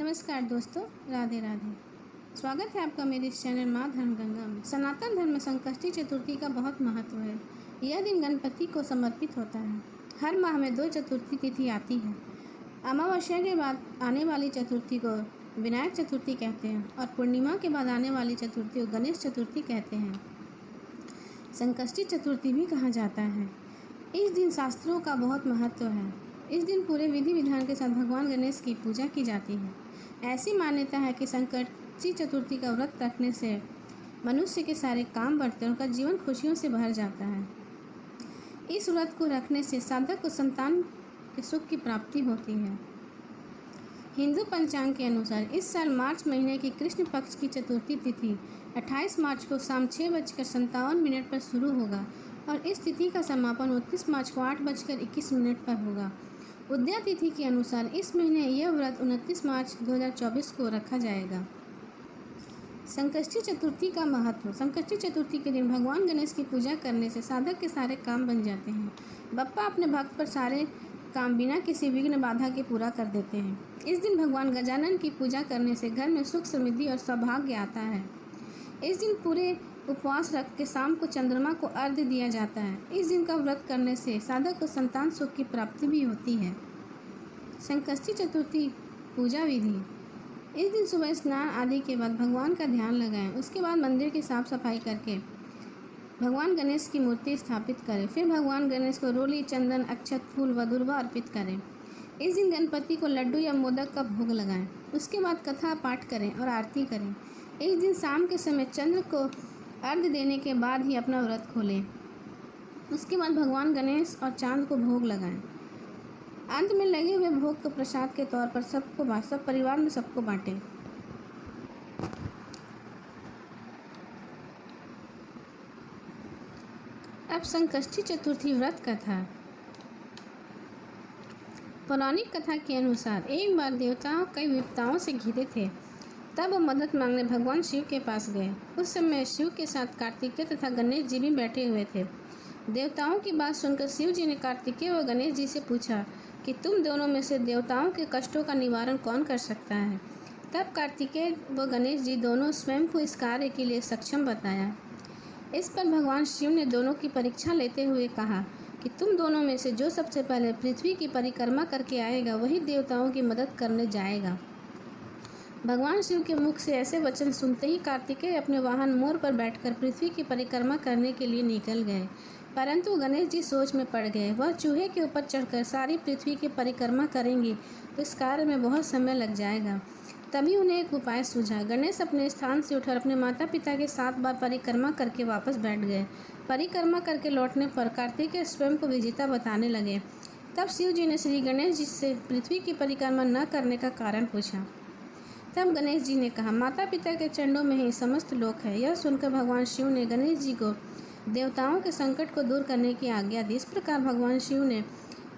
नमस्कार दोस्तों, राधे राधे। स्वागत है आपका मेरे इस चैनल माँ धर्म गंगा में। सनातन धर्म में संकष्टी चतुर्थी का बहुत महत्व है। यह दिन गणपति को समर्पित होता है। हर माह में 2 चतुर्थी तिथि आती है। अमावस्या के बाद आने वाली चतुर्थी को विनायक चतुर्थी कहते हैं और पूर्णिमा के बाद आने वाली चतुर्थी को गणेश चतुर्थी कहते हैं। संकष्टी चतुर्थी भी कहा जाता है। इस दिन शास्त्रों का बहुत महत्व है। इस दिन पूरे विधि विधान के साथ भगवान गणेश की पूजा की जाती है। ऐसी मान्यता है कि संकष्टी चतुर्थी का व्रत रखने से मनुष्य के सारे काम बढ़ते हैं, उनका जीवन खुशियों से भर जाता है। इस व्रत को रखने से साधक को संतान के सुख की प्राप्ति होती है। हिंदू पंचांग के अनुसार इस साल मार्च महीने की कृष्ण पक्ष की चतुर्थी तिथि 28 मार्च को शाम 6:57 पर शुरू होगा और इस तिथि का समापन 29 मार्च को 8:21 पर होगा। उदया तिथि के अनुसार इस महीने यह व्रत 29 मार्च 2024 को रखा जाएगा। संकष्टी चतुर्थी का महत्व। संकष्टी चतुर्थी के दिन भगवान गणेश की पूजा करने से साधक के सारे काम बन जाते हैं। बप्पा अपने भक्त पर सारे काम बिना किसी विघ्न बाधा के पूरा कर देते हैं। इस दिन भगवान गजानन की पूजा करने से घर में सुख समृद्धि और सौभाग्य आता है। इस दिन पूरे उपवास रख के शाम को चंद्रमा को अर्घ्य दिया जाता है। इस दिन का व्रत करने से साधक को संतान सुख की प्राप्ति भी होती है। संकष्टी चतुर्थी पूजा विधि। इस दिन सुबह स्नान आदि के बाद भगवान का ध्यान लगाएं। उसके बाद मंदिर की साफ सफाई करके भगवान गणेश की मूर्ति स्थापित करें। फिर भगवान गणेश को रोली, चंदन, अक्षत, फूल व दुर्वा अर्पित करें। इस दिन गणपति को लड्डू या मोदक का भोग लगाएं। उसके बाद कथा पाठ करें और आरती करें। इस दिन शाम के समय चंद्र को अर्घ्य देने के बाद ही अपना व्रत खोलें। उसके बाद भगवान गणेश और चांद को भोग लगाएं। अंत में लगे हुए भोग को प्रसाद के तौर पर सब परिवार में सबको बांटें। अब संकष्टी चतुर्थी व्रत कथा। पौराणिक कथा के अनुसार एक बार देवताओं कई विपदाओं से घिरे थे। तब वो मदद मांगने भगवान शिव के पास गए। उस समय शिव के साथ कार्तिकेय तथा गणेश जी भी बैठे हुए थे। देवताओं की बात सुनकर शिव जी ने कार्तिकेय व गणेश जी से पूछा कि तुम दोनों में से देवताओं के कष्टों का निवारण कौन कर सकता है। तब कार्तिकेय व गणेश जी दोनों स्वयं को इस कार्य के लिए सक्षम बताया। इस पर भगवान शिव ने दोनों की परीक्षा लेते हुए कहा कि तुम दोनों में से जो सबसे पहले पृथ्वी की परिक्रमा करके आएगा वही देवताओं की मदद करने जाएगा। भगवान शिव के मुख से ऐसे वचन सुनते ही कार्तिकेय अपने वाहन मोर पर बैठकर पृथ्वी की परिक्रमा करने के लिए निकल गए। परंतु गणेश जी सोच में पड़ गए। वह चूहे के ऊपर चढ़कर सारी पृथ्वी की परिक्रमा करेंगे तो इस कार्य में बहुत समय लग जाएगा। तभी उन्हें एक उपाय सूझा। गणेश अपने स्थान से उठकर अपने माता पिता के 7 बार परिक्रमा करके वापस बैठ गए। परिक्रमा करके लौटने पर कार्तिकेय स्वयं को विजेता बताने लगे। तब शिव जी ने श्री गणेश जी से पृथ्वी की परिक्रमा न करने का कारण पूछा। तब गणेश जी ने कहा, माता पिता के चरणों में ही समस्त लोक है। यह सुनकर भगवान शिव ने गणेश जी को देवताओं के संकट को दूर करने की आज्ञा दी। इस प्रकार भगवान शिव ने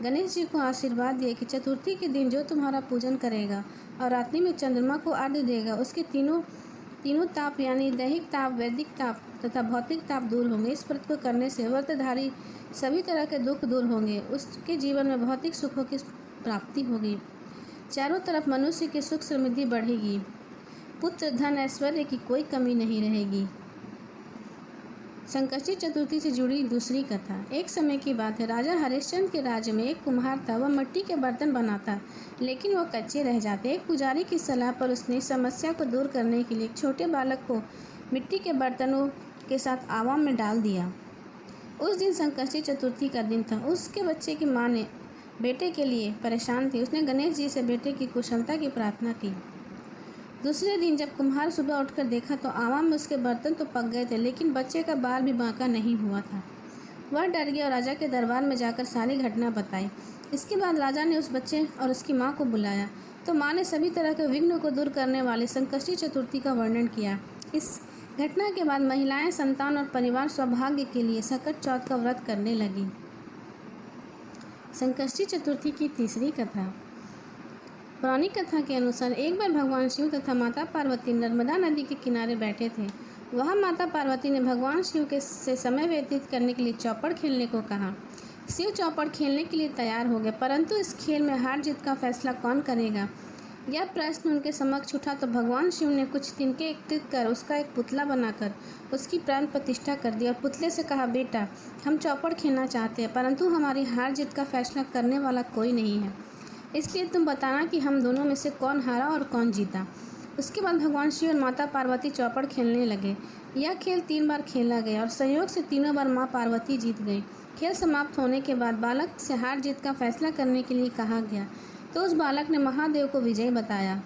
गणेश जी को आशीर्वाद दिया कि चतुर्थी के दिन जो तुम्हारा पूजन करेगा और रात्रि में चंद्रमा को अर्घ्य देगा उसके तीनों ताप यानी दैहिक ताप, वैदिक ताप तथा भौतिक ताप दूर होंगे। इस व्रत को करने से व्रतधारी सभी तरह के दुख दूर होंगे। उसके जीवन में भौतिक सुखों की प्राप्ति होगी। चारों तरफ मनुष्य की सुख समृद्धि बढ़ेगी। पुत्र, धन, ऐश्वर्य की कोई कमी नहीं रहेगी। संकष्टी चतुर्थी से जुड़ी दूसरी कथा। एक समय की बात है, राजा हरिश्चंद्र के राज्य में एक कुम्हार था। वह मिट्टी के बर्तन बनाता लेकिन वह कच्चे रह जाते। एक पुजारी की सलाह पर उसने समस्या को दूर करने के लिए एक छोटे बालक को मिट्टी के बर्तनों के साथ आवा में डाल दिया। उस दिन संकष्टी चतुर्थी का दिन था। उसके बच्चे की माँ ने बेटे के लिए परेशान थी। उसने गणेश जी से बेटे की कुशलता की प्रार्थना की। दूसरे दिन जब कुम्हार सुबह उठकर देखा तो आवा में उसके बर्तन तो पक गए थे लेकिन बच्चे का बाल भी बांका नहीं हुआ था। वह डर गया और राजा के दरबार में जाकर सारी घटना बताई। इसके बाद राजा ने उस बच्चे और उसकी माँ को बुलाया तो माँ ने सभी तरह के विघ्न को दूर करने वाली संकष्टी चतुर्थी का वर्णन किया। इस घटना के बाद महिलाएं संतान और परिवार सौभाग्य के लिए सकट चौथ का व्रत करने लगी। संकष्टी चतुर्थी की तीसरी कथा। पौराणिक कथा के अनुसार एक बार भगवान शिव तथा माता पार्वती नर्मदा नदी के किनारे बैठे थे। वहाँ माता पार्वती ने भगवान शिव से समय व्यतीत करने के लिए चौपड़ खेलने को कहा। शिव चौपड़ खेलने के लिए तैयार हो गए, परंतु इस खेल में हार जीत का फैसला कौन करेगा यह प्रश्न उनके समक्ष उठा तो भगवान शिव ने कुछ तिनके एकत्रित कर उसका एक पुतला बनाकर उसकी प्राण प्रतिष्ठा कर दी और पुतले से कहा, बेटा, हम चौपड़ खेलना चाहते हैं, परंतु हमारी हार जीत का फैसला करने वाला कोई नहीं है, इसलिए तुम बताना कि हम दोनों में से कौन हारा और कौन जीता। उसके बाद भगवान शिव और माता पार्वती चौपड़ खेलने लगे। यह खेल 3 बार खेला गया और संयोग से तीनों बार माँ पार्वती जीत गई। खेल समाप्त होने के बाद बालक से हार जीत का फैसला करने के लिए कहा गया, तो उस बालक ने महादेव को विजयी बताया।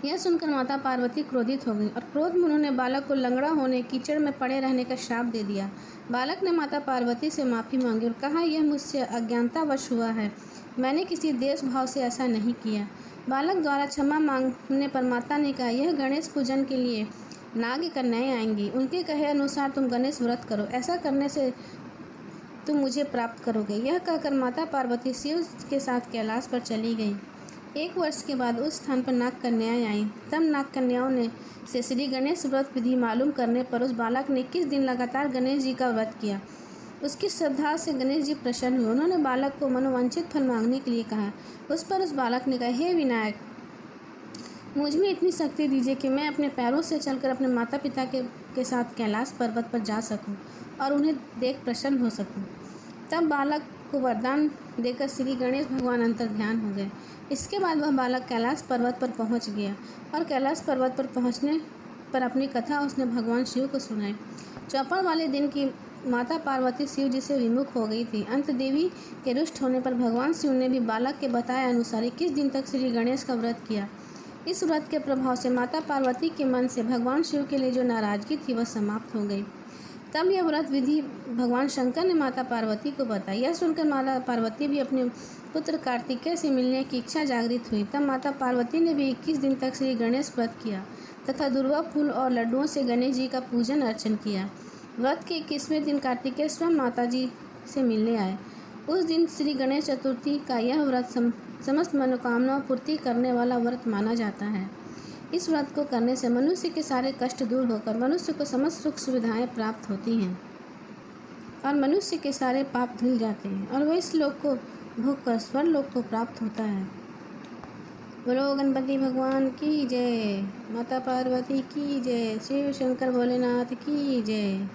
यह सुनकर माता पार्वती क्रोधित हो गई और क्रोध में उन्होंने बालक को लंगड़ा होने, कीचड़ में पड़े रहने का श्राप दे दिया। बालक ने माता पार्वती से माफ़ी मांगी और कहा, यह मुझसे अज्ञानतावश हुआ है, मैंने किसी देश भाव से ऐसा नहीं किया। बालक द्वारा क्षमा मांगने पर माता ने कहा, यह गणेश पूजन के लिए नाग कन्याएं आएंगी, उनके कहे अनुसार तुम गणेश व्रत करो, ऐसा करने से तुम मुझे प्राप्त करोगे। यह कहकर माता पार्वती शिव के साथ कैलाश पर चली गई। 1 वर्ष के बाद उस स्थान पर नाग कन्याएं आईं। तब नाग कन्याओं ने से श्री गणेश व्रत विधि मालूम करने पर उस बालक ने 21 दिन लगातार गणेश जी का व्रत किया। उसकी श्रद्धा से गणेश जी प्रसन्न हुए। उन्होंने बालक को मनोवांछित फल मांगने के लिए कहा। उस पर उस बालक ने कहा, हे विनायक, मुझ में इतनी शक्ति दीजिए कि मैं अपने पैरों से चलकर अपने माता पिता के साथ कैलाश पर्वत पर जा सकूं और उन्हें देख प्रसन्न हो सकूं। तब बालक को वरदान देकर श्री गणेश भगवान अंतर ध्यान हो गए। इसके बाद वह बालक कैलाश पर्वत पर पहुंच गया और कैलाश पर्वत पर पहुंचने पर अपनी कथा उसने भगवान शिव को सुनाई। चौपड़ वाले दिन की माता पार्वती शिव जी से विमुख हो गई थी। अंत देवी के रुष्ट होने पर भगवान शिव ने भी बालक के बताए अनुसार 21 दिन तक श्री गणेश का व्रत किया। इस व्रत के प्रभाव से माता पार्वती के मन से भगवान शिव के लिए जो नाराजगी थी वह समाप्त हो गई। तब यह व्रत विधि भगवान शंकर ने माता पार्वती को बताई। यह सुनकर माता पार्वती भी अपने पुत्र कार्तिकेय से मिलने की इच्छा जागृत हुई। तब माता पार्वती ने भी 21 दिन तक श्री गणेश व्रत किया तथा दुर्वा फूल और लड्डुओं से गणेश जी का पूजन अर्चन किया। व्रत के 21वें दिन कार्तिकेय स्वयं माता जी से मिलने आए। उस दिन श्री गणेश चतुर्थी का यह व्रत समस्त मनोकामनाओं पूर्ति करने वाला व्रत माना जाता है। इस व्रत को करने से मनुष्य के सारे कष्ट दूर होकर मनुष्य को समस्त सुख सुविधाएं प्राप्त होती हैं और मनुष्य के सारे पाप धुल जाते हैं और वह इस लोक को भोगकर स्वर्लोक को प्राप्त होता है। बोलो गणपति भगवान की जय, माता पार्वती की जय, शिव शंकर भोलेनाथ की जय।